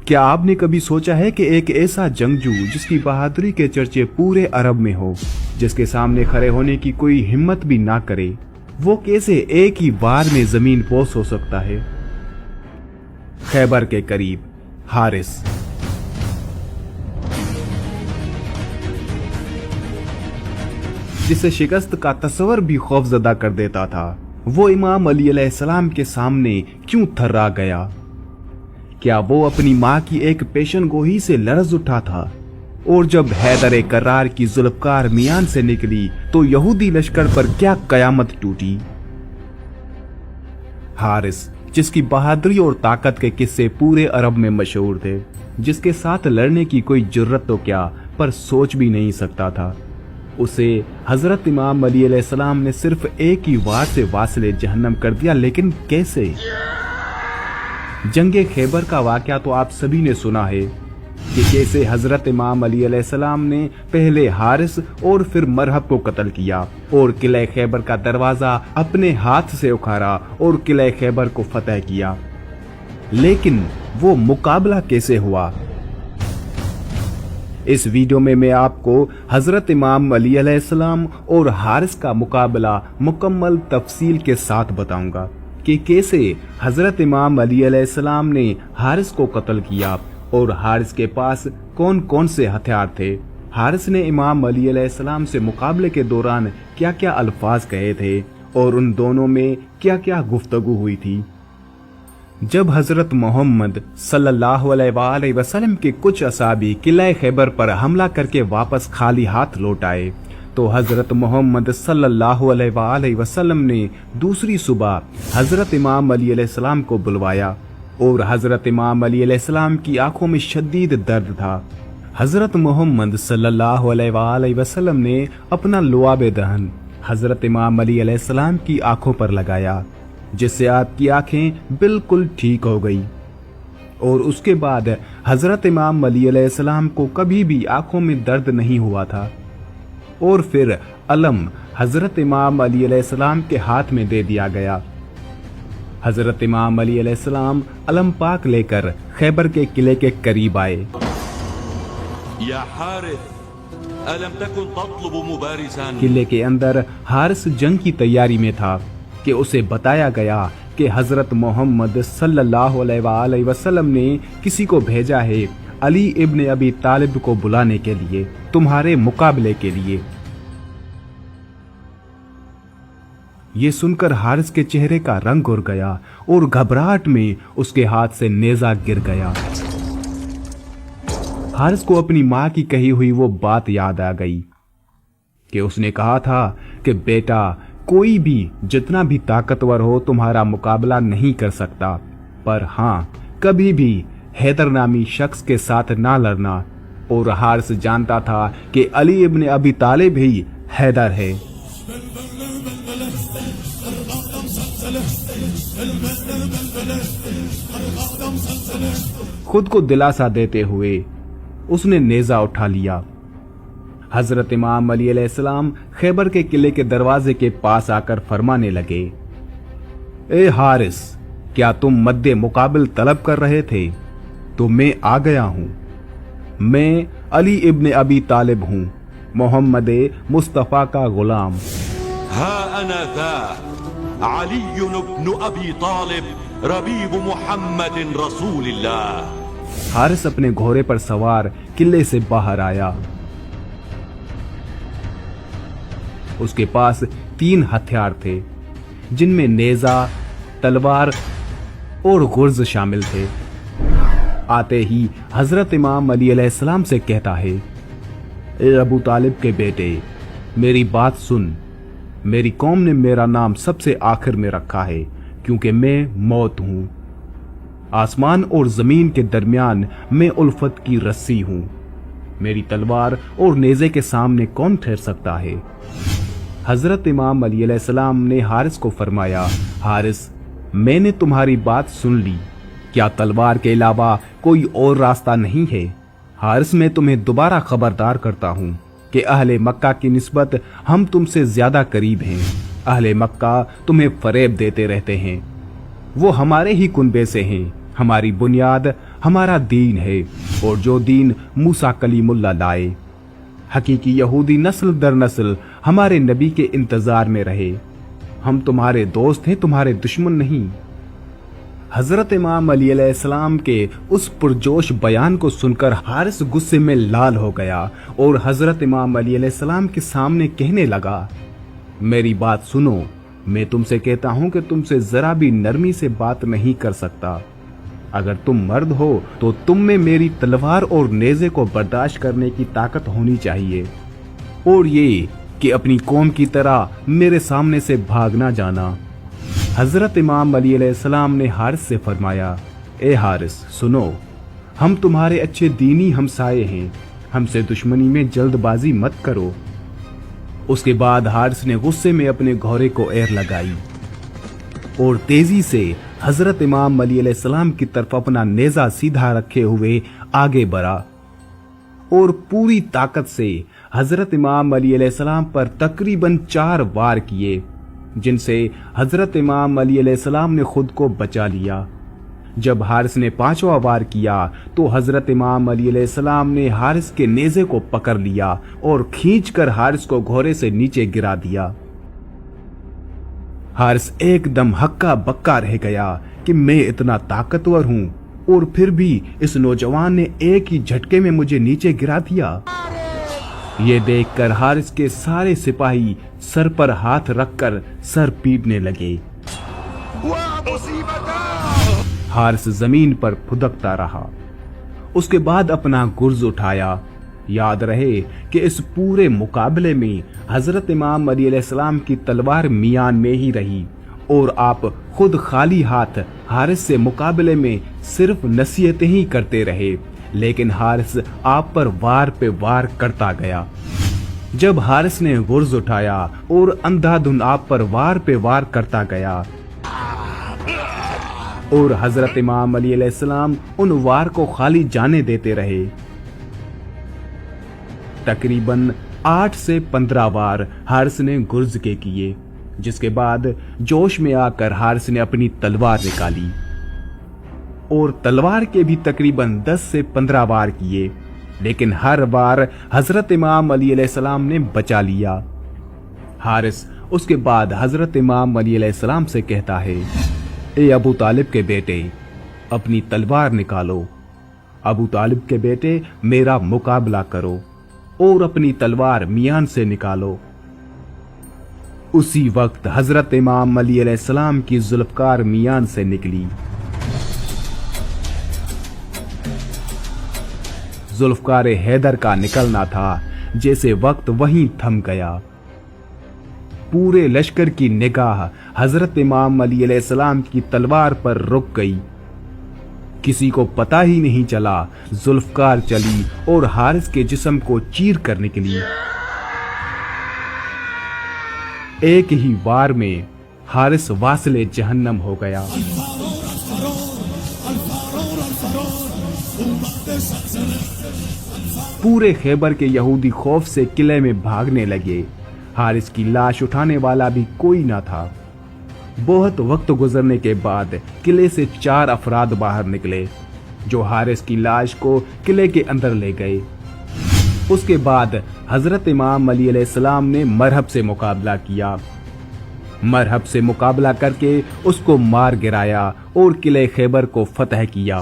क्या आपने कभी सोचा है कि एक ऐसा जंगजू जिसकी बहादुरी के चर्चे पूरे अरब में हो, जिसके सामने खड़े होने की कोई हिम्मत भी ना करे, वो कैसे एक ही बार में जमीन पोस हो सकता है? खैबर के करीब हारिस। जिसे शिकस्त का तस्वर भी खौफजदा कर देता था, वो इमाम अली अलैहिस्सलाम के सामने क्यों थर्रा गया? क्या वो अपनी मां की एक पेशन गोही से लरज उठा था? और जब हैदर करार की जुल्फकार मियान से निकली तो यहूदी लश्कर पर क्या कयामत टूटी? हारिस, जिसकी बहादुरी और ताकत के किस्से पूरे अरब में मशहूर थे, जिसके साथ लड़ने की कोई जुर्रत तो क्या पर सोच भी नहीं सकता था, उसे हजरत इमाम अली अलैहिस्सलाम ने सिर्फ एक ही वार से वासिले जहन्नम कर दिया। लेकिन कैसे? जंगे खैबर का वाकया तो आप सभी ने सुना है कि कैसे हजरत इमाम अली अलैहिस्सलाम ने पहले हारिस और फिर मरहब को कत्ल किया और किले खैबर का दरवाजा अपने हाथ से उखाड़ा और किले खैबर को फतह किया। लेकिन वो मुकाबला कैसे हुआ? इस वीडियो में मैं आपको हजरत इमाम अली अलैहिस्सलाम और हारिस का मुकाबला मुकम्मल तफसील के साथ बताऊंगा कि कैसे हजरत इमाम अली अलैहिस्सलाम ने हारिस को कत्ल किया और हारिस के पास कौन कौन से हथियार थे। हारिस ने इमाम अली अलैहिस्सलाम से मुकाबले के दौरान क्या क्या अल्फाज कहे थे और उन दोनों में क्या क्या गुफ्तगू हुई थी। जब हजरत मोहम्मद सल्लल्लाहु अलैहि वसल्लम के कुछ असाबी किला खैबर पर हमला करके वापस खाली हाथ लौट आए तो हजरत मोहम्मद सल्लल्लाहु अलैहि वसल्लम ने दूसरी सुबह हजरत इमाम अली अलैहिस्सलाम को बुलवाया और हजरत इमाम अली अलैहिस्सलाम की आंखों में शदीद दर्द था। हजरत मोहम्मद सल्लल्लाहु अलैहि वसल्लम ने अपना लुआब दहन हजरत इमाम अली अलैहिस्सलाम की आंखों पर लगाया, जिससे आपकी आंखें बिल्कुल ठीक हो गई। और उसके बाद हजरत इमाम अली अलैहिस्सलाम को कभी भी आंखों में दर्द नहीं हुआ था। और फिर अलम हजरत इमाम अली अलैहिस्सलाम के हाथ में दे दिया गया। हजरत इमाम अली अलैहिस्सलाम अलम पाक लेकर खैबर के किले के करीब आए। या हारिस, अलम तकुन तत्लुबु मुबारिज़न। किले के अंदर हारिस जंग की तैयारी में था कि उसे बताया गया कि हजरत मोहम्मद सल्लल्लाहु अलैहि वसल्लम ने किसी को भेजा है अली इब्न अबी तालिब को बुलाने के लिए, तुम्हारे मुकाबले के लिए। ये सुनकर हारिस के चेहरे का रंग उड़ गया और घबराहट में उसके हाथ से नेजा गिर गया। हारिस को अपनी मां की कही हुई वो बात याद आ गई कि उसने कहा था कि बेटा, कोई भी जितना भी ताकतवर हो तुम्हारा मुकाबला नहीं कर सकता, पर हां, कभी भी हैदर नामी शख्स के साथ ना लड़ना। और हारिस जानता था कि अली इब्न अबी तालिब ही हैदर है। खुद को दिलासा देते हुए उसने नेजा उठा लिया। हजरत इमाम अली अलैहिस्सलाम खैबर के किले के दरवाजे के पास आकर फरमाने लगे, ए हारिस, क्या तुम मद्दे मुकाबिल तलब कर रहे थे? तो मैं आ गया हूं। मैं अली इब्न अबी तालिब हूं, मोहम्मद मुस्तफा का गुलाम। हा अना ज़ा अली इब्न अबी तालिब रबीब मुहम्मद रसूलिल्लाह। हारिस अपने घोड़े पर सवार किले से बाहर आया। उसके पास 3 हथियार थे, जिनमें नेजा, तलवार और गुर्ज शामिल थे। आते ही हजरत इमाम अली अलैहिस्सलाम से कहता है, ए अबू तालिब के बेटे, मेरी बात सुन। मेरी कौम ने मेरा नाम सबसे आखिर में रखा है क्योंकि मैं मौत हूं। आसमान और जमीन के दरमियान मैं उल्फत की रस्सी हूं। मेरी तलवार और नेज़े के सामने कौन ठहर सकता है? हजरत इमाम अली अलैहिस्सलाम ने हारिस को फरमाया, हारिस, मैंने तुम्हारी बात सुन ली। क्या तलवार के अलावा कोई और रास्ता नहीं है? हारिस, मैं तुम्हें दोबारा खबरदार करता हूं कि अहले मक्का की निस्बत हम तुमसे ज्यादा करीब हैं। अहले मक्का तुम्हें फरेब देते रहते हैं। वो हमारे ही कुनबे से हैं। हमारी बुनियाद हमारा दीन है और जो दीन मूसा कलीमुल्लाह लाए। हकीकी यहूदी नस्ल दर नस्ल हमारे नबी के इंतजार में रहे। हम तुम्हारे दोस्त हैं, तुम्हारे दुश्मन नहीं। हजरत इमाम अली अलैहिस्सलाम के उस पुरजोश बयान को सुनकर हारिस गुस्से में लाल हो गया और हजरत इमाम अली अलैहिस्सलाम के सामने कहने लगा, मेरी बात सुनो, मैं तुमसे कहता हूं कि तुमसे जरा भी नरमी से बात नहीं कर सकता। अगर तुम मर्द हो तो तुम में मेरी तलवार और नेज़े को बर्दाश्त करने की ताकत होनी चाहिए, और ये कि अपनी कौम की तरह मेरे सामने से भाग ना जाना। हजरत इमाम अली अलैहिस्सलाम ने हारिस से फरमाया, ए हारिस सुनो, हम तुम्हारे अच्छे दीनी हमसाये हैं, हमसे दुश्मनी में जल्दबाजी मत करो। उसके बाद हारिस ने गुस्से में अपने घोड़े को एर लगाई और तेजी से हजरत इमाम अली अलैहिस्सलाम की तरफ अपना नेज़ा सीधा रखे हुए आगे बढ़ा और पूरी ताकत से हजरत इमाम अली अलैहिस्सलाम पर तकरीबन 4 वार किए, जिनसे हजरत इमाम अली अलैहिस्सलाम ने खुद को बचा लिया। जब हारिस ने 5वां वार किया तो हजरत इमाम अली अलैहिस्सलाम ने हारिस के नेज़े को पकड़ लिया और खींचकर हारिस को घोड़े से नीचे गिरा दिया। हारिस एकदम हक्का बक्का रह गया कि मैं इतना ताकतवर हूं और फिर भी इस नौजवान ने एक ही झटके में मुझे नीचे गिरा दिया। ये देखकर हारिस के सारे सिपाही सर पर हाथ रखकर सर पीटने लगे। हारिस जमीन पर फुदकता रहा। उसके बाद अपना गुर्ज उठाया। याद रहे कि इस पूरे मुकाबले में हजरत इमाम अली अलैहिस्सलाम की तलवार मियान में ही रही और आप खुद खाली हाथ हारिस से मुकाबले में सिर्फ नसीहतें ही करते रहे, लेकिन हारिस आप पर वार पे वार करता गया। जब हारिस ने गुर्ज उठाया और अंधाधुन आप पर वार पे वार करता गया और हजरत इमाम अली अलैहिस्सलाम उन वार को खाली जाने देते रहे। तकरीबन 8 से 15 वार हारिस ने गुर्ज के किए, जिसके बाद जोश में आकर हारिस ने अपनी तलवार निकाली और तलवार के भी तकरीबन 10 से 15 वार किए, लेकिन हर बार हजरत इमाम अली अलैहिस्सलाम ने बचा लिया। हारिस उसके बाद हजरत इमाम अली अलैहिस्सलाम से कहता है, ए अबू तालिब के बेटे, अपनी तलवार निकालो। अबू तालिब के बेटे, मेरा मुकाबला करो और अपनी तलवार मियान से निकालो। उसी वक्त हजरत इमाम अली अलैहिस्सलाम की जुल्फकार मियान से निकली। जुल्फकार हैदर का निकलना था जैसे वक्त वहीं थम गया। पूरे लश्कर की निगाह हजरत इमाम अली अलैहिस्सलाम की तलवार पर रुक गई। किसी को पता ही नहीं चला, जुल्फकार चली और हारिस के जिस्म को चीर कर निकली। एक ही वार में हारिस वासिले जहन्नम हो गया। पूरे खैबर के यहूदी खौफ से किले में भागने लगे। हारिस की लाश उठाने वाला भी कोई ना था। बहुत वक्त गुजरने के बाद किले से 4 अफराद बाहर निकले, जो हारिस की लाश को किले के अंदर ले गए। उसके बाद हजरत इमाम अली अलैहिस्सलाम ने मरहब से मुकाबला किया। मरहब से मुकाबला करके उसको मार गिराया और किले खैबर को फतह किया।